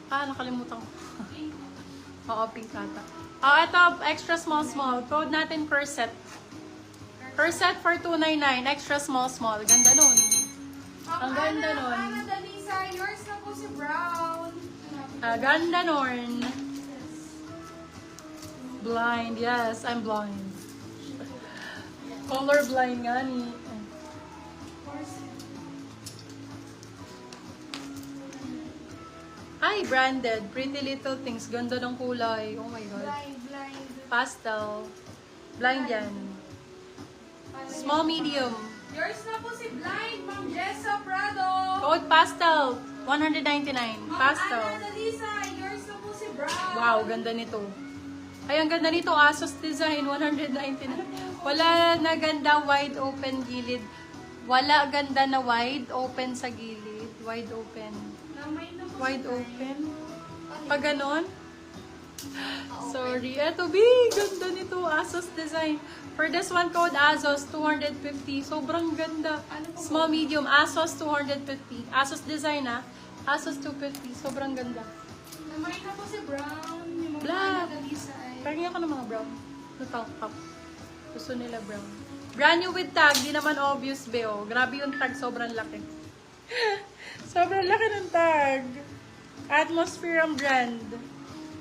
Nakalimutan ko. Oo, pink ata. Ito, extra small. Code natin per set. Per set for $299. Extra small. Ganda nun. Ang ganda nun. Ana Dalisa, yours na po si Brown. Ganda nun. Blind. Yes, I'm blind. Color blind nga ni. Ay, branded. Pretty Little Things. Ganda ng kulay. Oh my God. Blind. Pastel. Blind yan. Small, medium. Yours na po si Blind, Ma'am Jessa Prado. Code pastel. $199. Pastel. Ana Dalisa, yours na po si Brown. Wow, ganda nito. Ay, ang ganda nito. Asos design. $199. Wala na ganda wide open gilid. Wala ganda na wide open sa gilid. Wide open. Namay na po Wide si Blind. open. Pag ganon. Sorry. Eto, ganda nito. Asos design. For this one, code Asos, 250. Sobrang ganda. Small, medium. Asos, 250. Asos design, Asos, 250. Sobrang ganda. Namay na po si Brown. Yung mga Black. Ana Dalisa ay. Pahinga ka ng mga brown. Tank top. Gusto nila brown. Brand new with tag. Di naman obvious, Beo. Grabe yung tag. Sobrang laki. Sobrang laki ng tag. Atmosphere ang brand.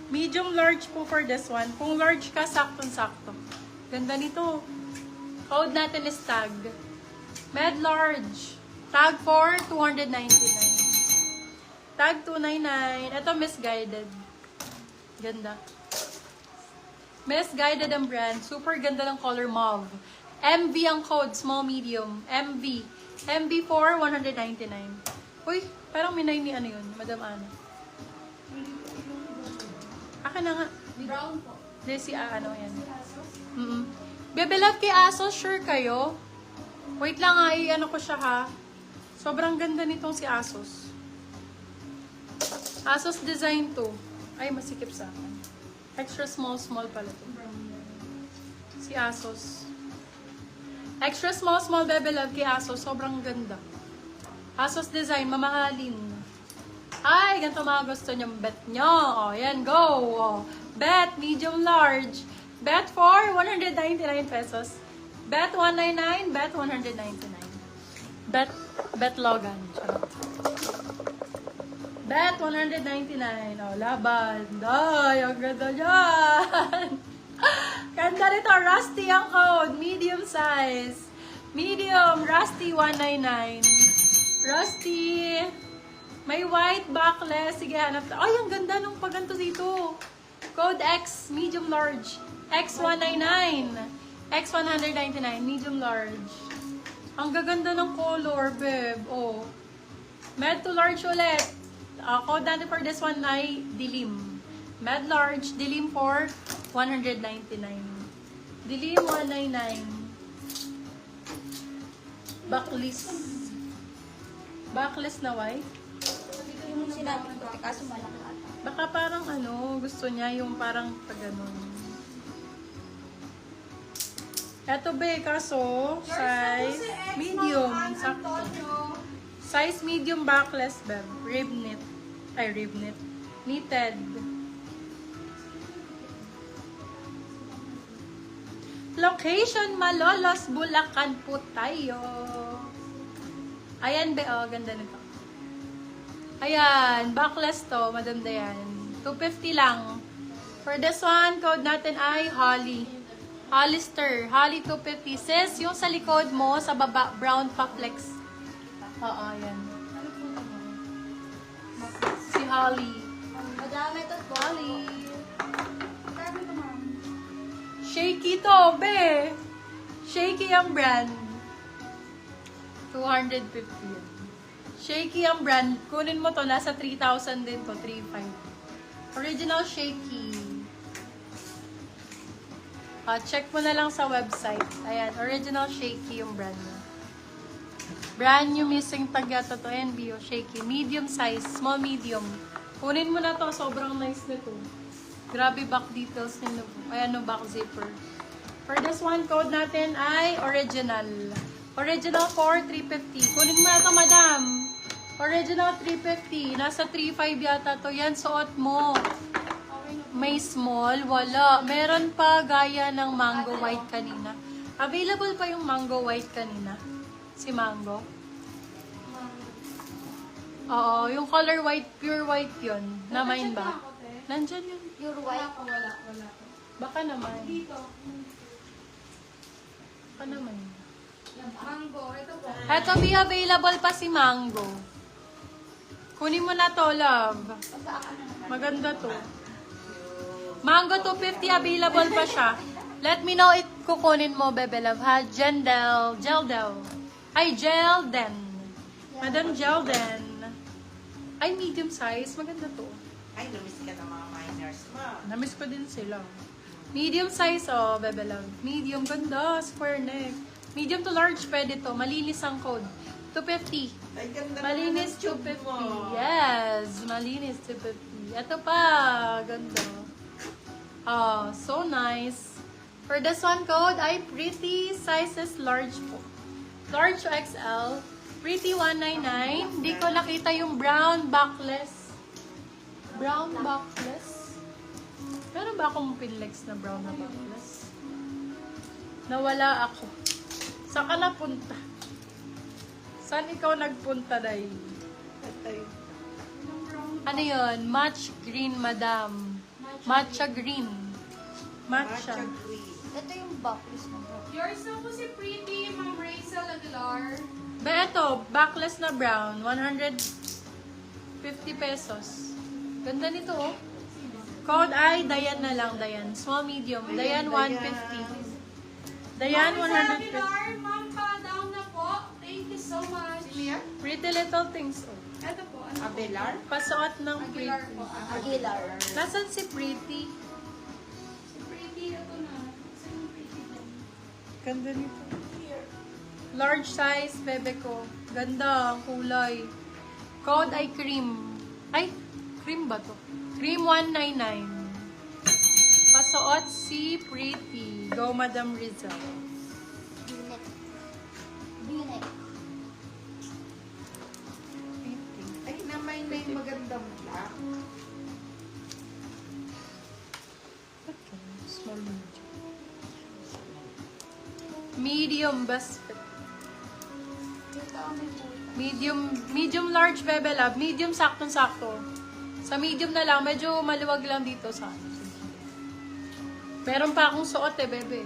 Medium large po for this one. Kung large ka, saktong-sakto. Ganda nito. Code natin is tag. Med large. Tag for $299. Tag $299. Ito misguided. Ganda. Misguided ang brand. Super ganda ng color mauve. MV ang code. Small, medium. MV. MV for $199. Uy, parang minay ni ano yun, Madam Ana. Akin na nga. Brown po. Hindi, si ano yan. Bebe love kay Asos, sure kayo? Wait lang ano ko siya ha. Sobrang ganda nitong si Asos. Asos design to. Ay, masikip sa akin. Extra small pala to. Si Asos. Extra small bebe love kay Asos. Sobrang ganda. Asos design, mamahalin. Ay, ganito mga gusto niyong bet nyo. O, yan, go. O, bet, medium, large. Bet for 199 pesos. Bet 199, bet 199. Bet Logan. Charot. Bet 199. O, laban. Ay, ang ganda dyan. Ganda rito, Rusty ang code. Medium size. Medium, Rusty 199. Rusty. May white backless. Sige, hanap. Ay, ang ganda nung paganto dito. Code X, medium large. X199. X199, medium large. Ang gaganda ng color, babe. Oh. Med to large ulit. Code natin for this one ay dilim. Med large, dilim for $199. Dilim 199. Backless. Backless na white. Yung sinabi ko, kaso malaki. Baka parang gusto niya yung parang pag-ganon. Eto be, kaso, size medium. Sakto. Size medium backless, beb. Rib knit. Ay, rib knit. Knitted. Location, Malolos, Bulacan po tayo. Ayan be, ganda nito. Ayan, backless to, Madam Dayan. $250 lang. For this one, code natin ay Holly. Hollister. Holly 250. Sis, yung sa likod mo, sa baba, brown pa flex. Oo, ayan. Si Holly. Madami ito po. Holly. Sabi ko, ma'am. Shaky to, be. Shaky ang brand. 250 yan. Shaky ang brand. Kunin mo to. Nasa 3,000 din to. 3,500. Original Shaky. Check mo na lang sa website. Ayan. Original Shaky yung brand niya. Brand new missing tag yata to. NBO Shaky. Medium size. Small medium. Kunin mo na to. Sobrang nice nito. Grabe back details nito. Ayan no, back zipper. For this one, code natin ay original. Original for $350. Kunin mo na to, madam. Original 350. Nasa 3.5 yata to. Yan, suot mo. May small, wala. Meron pa gaya ng mango white kanina. Available pa yung mango white kanina. Si mango. Oo, yung color white, pure white yun. Na-mine ba? Nandyan yun. Pure white. Wala. Baka naman. Dito. Baka naman. Mango. Ito po. Eto, be available pa si mango. Kunin mo na to, love. Maganda to. Mango 250 available pa siya. Let me know it kukunin mo, bebe love, ha? Jeldel. Ay, Jelden. Madam Jelden. Ay, medium size. Maganda to. Ay, namiss ka ng mga minors mo. Namiss ko din sila. Medium size, oh, bebe love. Medium, ganda. Square neck. Medium to large, pwede to. Malinis ang code. 250. Ay, ganda Malinis naman ang tube 250. mo. Yes, malinis 250. Ito pa, ganda. Oh, so nice. For this one code ay pretty sizes large po. Large to XL. Pretty 199. Hindi ko nakita yung brown backless. Brown backless? Meron ba akong pinlex na brown na backless? Nawala ako. Saan ka napunta? Saan ikaw nagpunta, Day? Ano yun? Match green, madam. Matcha green. Matcha. Matcha green. Ito yung backless na bro. Yours na po si Pretty, Ma'am Rachel Aguilar. Ba, ito, backless na brown. 150 pesos. Ganda nito, oh. Code ay Dayan na lang, Dayan. Small, medium. Dayan, 150. Dayan, Ma'am Rachel 150. Aguilar, ma'am pa down na po. Thank you so much. Sino yan? Pretty little things, oh. Ito po. Ano po? Abelar? Pasuot ng Aguilar pretty. po. Aguilar. Nasaan si Pretty? Si Pretty, ito na. Saan yung Pretty po? Ganda nito. Large size, bebe ko. Ganda, ang kulay. Code ay cream. Ay, cream ba to? Cream 199. Pasuot si Pretty. Go, Madam Rizal. Unit. Unit. Ay, namay na yung magandang black. Okay, small, medium. Medium, best fit. Dito ang may buhay. Medium large, bebe love. Medium, saktong-sakto. Sa medium na lang, medyo maluwag lang dito sa ano. Meron pa akong suot bebe.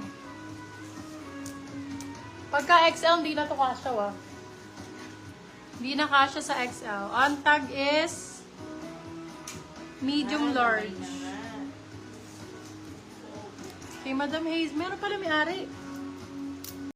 Pagka XL, hindi na to kasya, ah. Hindi na kasya sa XL. Ang tag is medium large. Kay Madam Hayes, meron pala may-ari.